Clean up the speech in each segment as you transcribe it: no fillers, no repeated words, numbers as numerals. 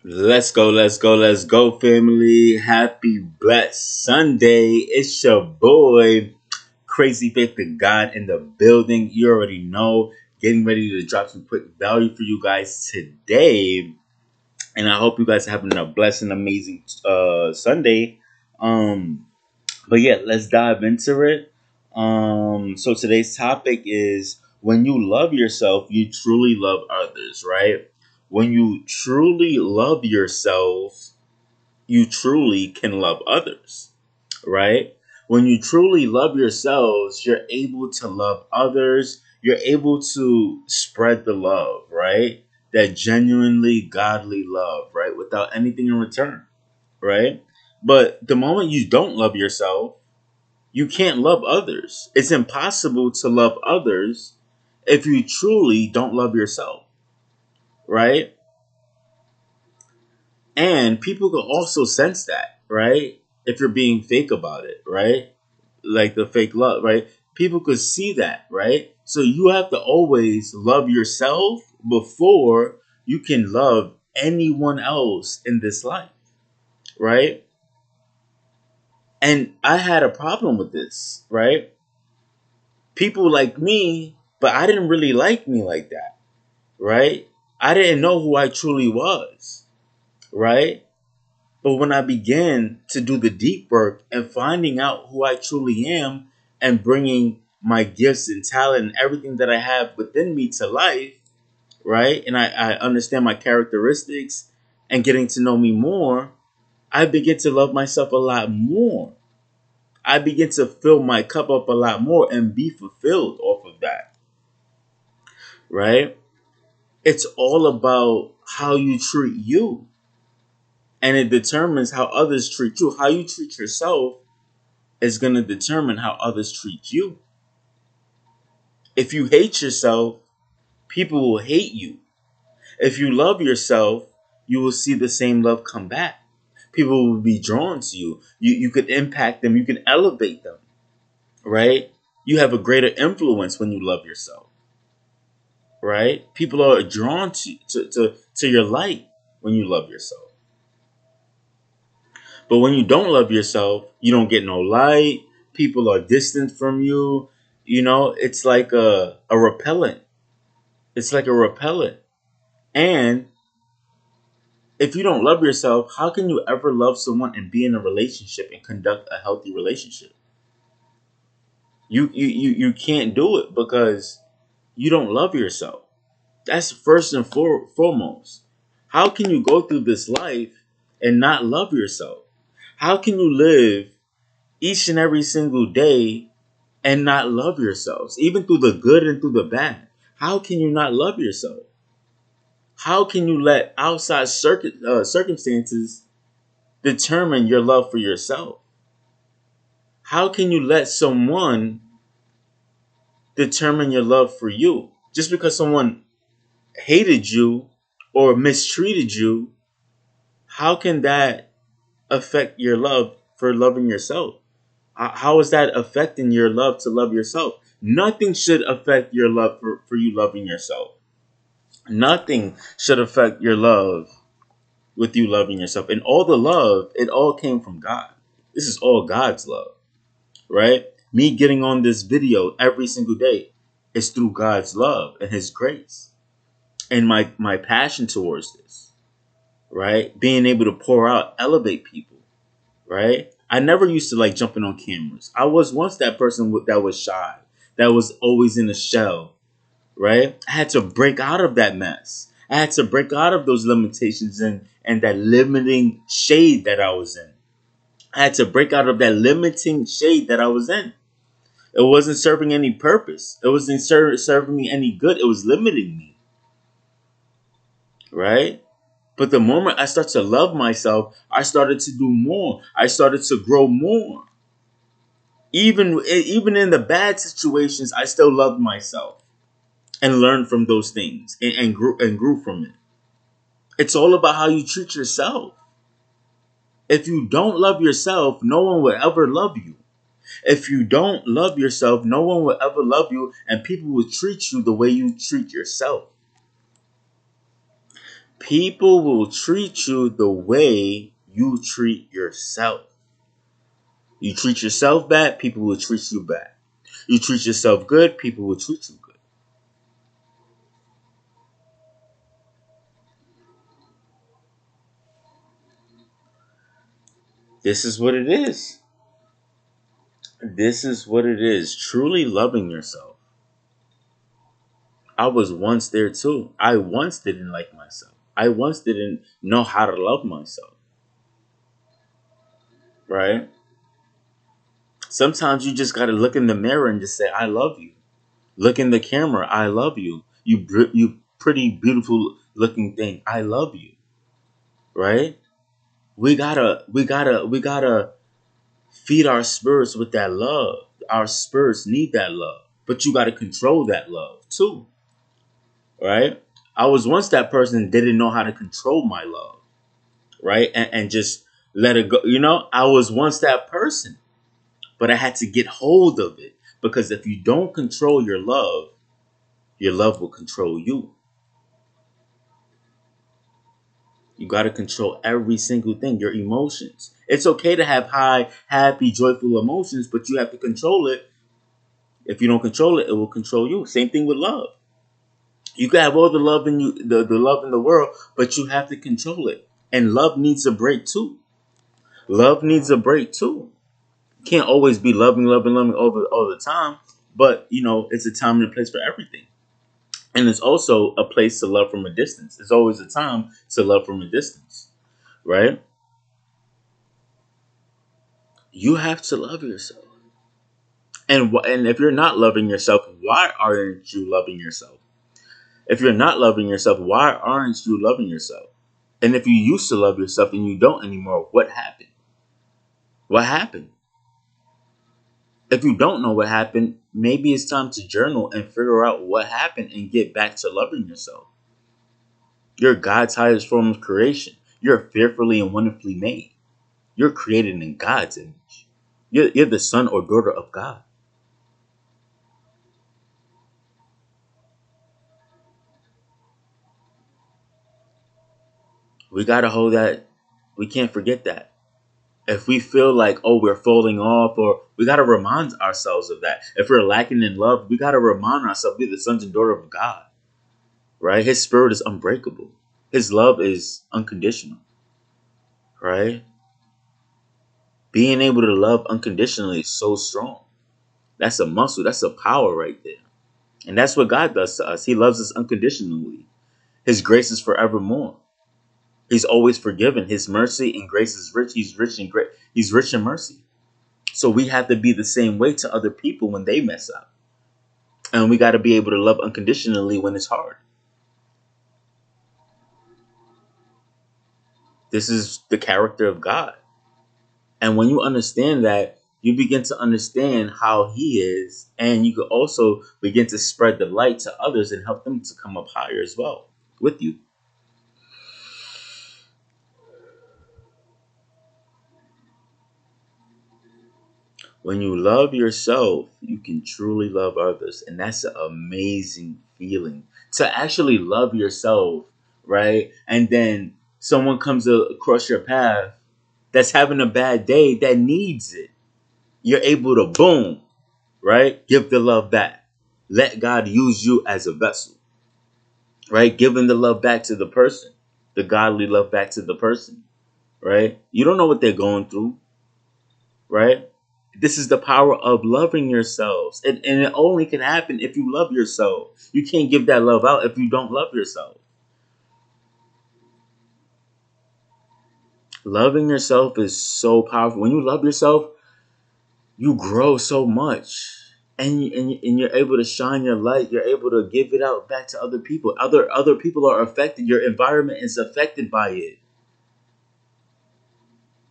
Let's go, family. Happy blessed Sunday. It's your boy, Crazy Faith to God in the building. You already know. Getting ready to drop some quick value for you guys today. And I hope you guys are having a blessed and amazing Sunday. Um, but yeah, let's dive into it. So today's topic is when you love yourself, you truly love others, right? When you truly love yourself, you truly can love others, right? When you truly love yourselves, you're able to love others. You're able to spread the love, right? That genuinely godly love, right? Without anything in return, right? But the moment you don't love yourself, you can't love others. It's impossible to love others if you truly don't love yourself, right? And people can also sense that, right? If you're being fake about it, right? Like the fake love, right? People could see that, right? So you have to always love yourself before you can love anyone else in this life, right? And I had a problem with this, right? People like me, but I didn't really like me like that, right? I didn't know who I truly was, right? But when I began to do the deep work and finding out who I truly am and bringing my gifts and talent and everything that I have within me to life, right? And I understand my characteristics and getting to know me more, I begin to love myself a lot more. I begin to fill my cup up a lot more and be fulfilled off of that, right? It's all about how you treat you. And it determines how others treat you. How you treat yourself is going to determine how others treat you. If you hate yourself, people will hate you. If you love yourself, you will see the same love come back. People will be drawn to you. You could impact them. You can elevate them, right? You have a greater influence when you love yourself, right? People are drawn to your light when you love yourself. But when you don't love yourself, you don't get no light. People are distant from you. You know, it's like a repellent. It's like a repellent. And if you don't love yourself, how can you ever love someone and be in a relationship and conduct a healthy relationship? You can't do it because you don't love yourself. That's first and foremost. How can you go through this life and not love yourself? How can you live each and every single day and not love yourselves, even through the good and through the bad? How can you not love yourself? How can you let outside circumstances determine your love for yourself? How can you let someone determine your love for you? Just because someone hated you or mistreated you, how can that affect your love for loving yourself? How is that affecting your love to love yourself? Nothing should affect your love for you loving yourself. Nothing should affect your love with you loving yourself. And all the love, it all came from God. This is all God's love, right? Me getting on this video every single day is through God's love and His grace and my passion towards this, right? Being able to pour out, elevate people, right? I never used to like jumping on cameras. I was once that person that was shy, that was always in a shell, right? I had to break out of that mess. I had to break out of those limitations and that limiting shade that I was in. I had to break out of that limiting shade that I was in. It wasn't serving any purpose. It wasn't serving me any good. It was limiting me, right? But the moment I started to love myself, I started to do more. I started to grow more. Even in the bad situations, I still loved myself and learned from those things and grew from it. It's all about how you treat yourself. If you don't love yourself, no one will ever love you. If you don't love yourself, no one will ever love you, and people will treat you the way you treat yourself. People will treat you the way you treat yourself. You treat yourself bad, people will treat you bad. You treat yourself good, people will treat you good. This is what it is. This is what it is. Truly loving yourself. I was once there too. I once didn't like myself. I once didn't know how to love myself. Right? Sometimes you just got to look in the mirror and just say, I love you. Look in the camera. I love you. You pretty beautiful looking thing. I love you. Right? We gotta feed our spirits with that love. Our spirits need that love. But you gotta control that love too. Right? I was once that person that didn't know how to control my love. Right? And just let it go. I was once that person. But I had to get hold of it. Because if you don't control your love will control you. You got to control every single thing, your emotions. It's okay to have high, happy, joyful emotions, but you have to control it. If you don't control it, it will control you. Same thing with love. You can have all the love in you, the love in the world, but you have to control it. And love needs a break too. Love needs a break too. You can't always be loving, loving, loving all the time. But it's a time and a place for everything. And it's also a place to love from a distance. It's always a time to love from a distance, right? You have to love yourself. And if you're not loving yourself, why aren't you loving yourself? If you're not loving yourself, why aren't you loving yourself? And if you used to love yourself and you don't anymore, what happened? What happened? If you don't know what happened, maybe it's time to journal and figure out what happened and get back to loving yourself. You're God's highest form of creation. You're fearfully and wonderfully made. You're created in God's image. You're the son or daughter of God. We got to hold that. We can't forget that. If we feel like, oh, we're falling off, or we got to remind ourselves of that. If we're lacking in love, we got to remind ourselves we're the sons and daughter of God, right? His spirit is unbreakable. His love is unconditional, right? Being able to love unconditionally is so strong. That's a muscle. That's a power right there. And that's what God does to us. He loves us unconditionally. His grace is forevermore. He's always forgiven. His mercy and grace is rich. He's rich in grace. He's rich in mercy. So we have to be the same way to other people when they mess up. And we got to be able to love unconditionally when it's hard. This is the character of God. And when you understand that, you begin to understand how He is. And you can also begin to spread the light to others and help them to come up higher as well with you. When you love yourself, you can truly love others. And that's an amazing feeling to actually love yourself, right? And then someone comes across your path that's having a bad day that needs it. You're able to, boom, right? Give the love back. Let God use you as a vessel, right? Giving the love back to the person, the godly love back to the person, right? You don't know what they're going through, right? This is the power of loving yourselves. And it only can happen if you love yourself. You can't give that love out if you don't love yourself. Loving yourself is so powerful. When you love yourself, you grow so much. And you're able to shine your light. You're able to give it out back to other people. Other people are affected. Your environment is affected by it.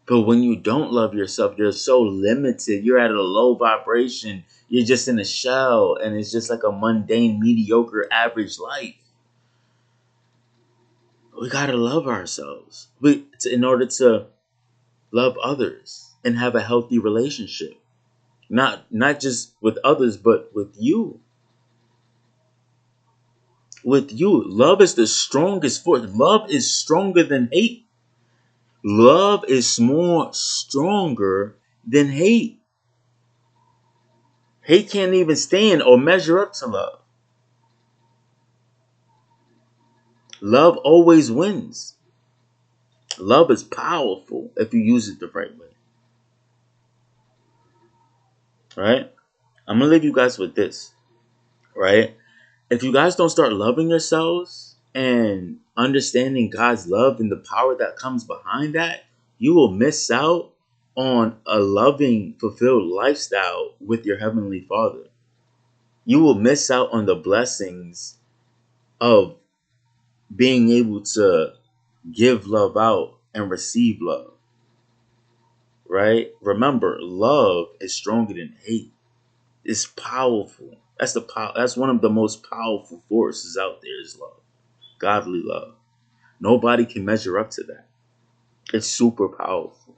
But when you don't love yourself, you're so limited. You're at a low vibration. You're just in a shell, and it's just like a mundane, mediocre, average life. We gotta love ourselves. In order to love others and have a healthy relationship, not just with others, but with you. with you. Love is the strongest force. Love is stronger than hate. Love is more stronger than hate. Hate can't even stand or measure up to love. Love always wins. Love is powerful if you use it the right way. Right? I'm gonna leave you guys with this. Right? If you guys don't start loving yourselves and understanding God's love and the power that comes behind that, you will miss out on a loving, fulfilled lifestyle with your Heavenly Father. You will miss out on the blessings of being able to give love out and receive love. Right? Remember, love is stronger than hate. It's powerful. That's one of the most powerful forces out there is love. Godly love. Nobody can measure up to that. It's super powerful.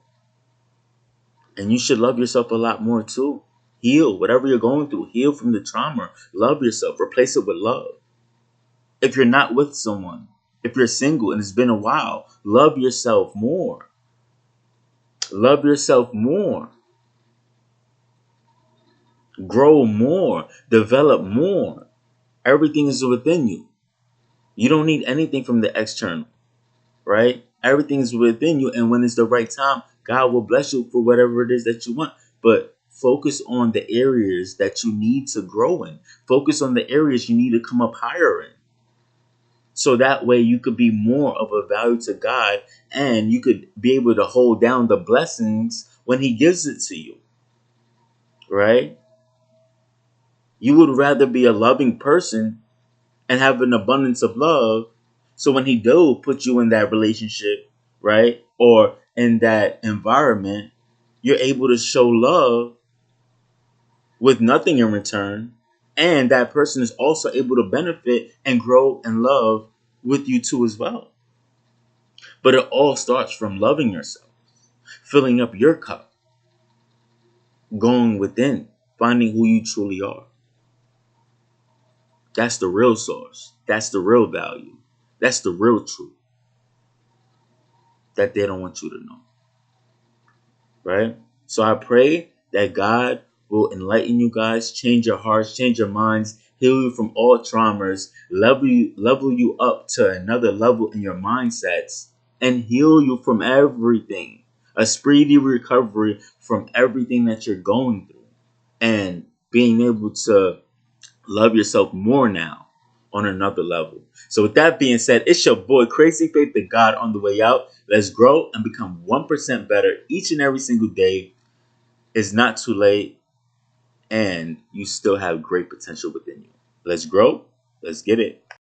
And you should love yourself a lot more too. Heal whatever you're going through. Heal from the trauma. Love yourself. Replace it with love. If you're not with someone, if you're single and it's been a while, love yourself more. Love yourself more. Grow more. Develop more. Everything is within you. You don't need anything from the external, right? Everything is within you. And when it's the right time, God will bless you for whatever it is that you want. But focus on the areas that you need to grow in. Focus on the areas you need to come up higher in. So that way you could be more of a value to God and you could be able to hold down the blessings when He gives it to you, right? You would rather be a loving person and have an abundance of love. So when He do put you in that relationship, right? Or in that environment, you're able to show love with nothing in return. And that person is also able to benefit and grow and love with you too as well. But it all starts from loving yourself, filling up your cup, going within, finding who you truly are. That's the real source. That's the real value. That's the real truth that they don't want you to know. Right? So I pray that God will enlighten you guys, change your hearts, change your minds, heal you from all traumas, level you up to another level in your mindsets, and heal you from everything. A speedy recovery from everything that you're going through. And being able to love yourself more now on another level. So with that being said, it's your boy Crazy Faith the God on the way out. Let's grow and become 1% better each and every single day. It's not too late and you still have great potential within you. Let's grow. Let's get it.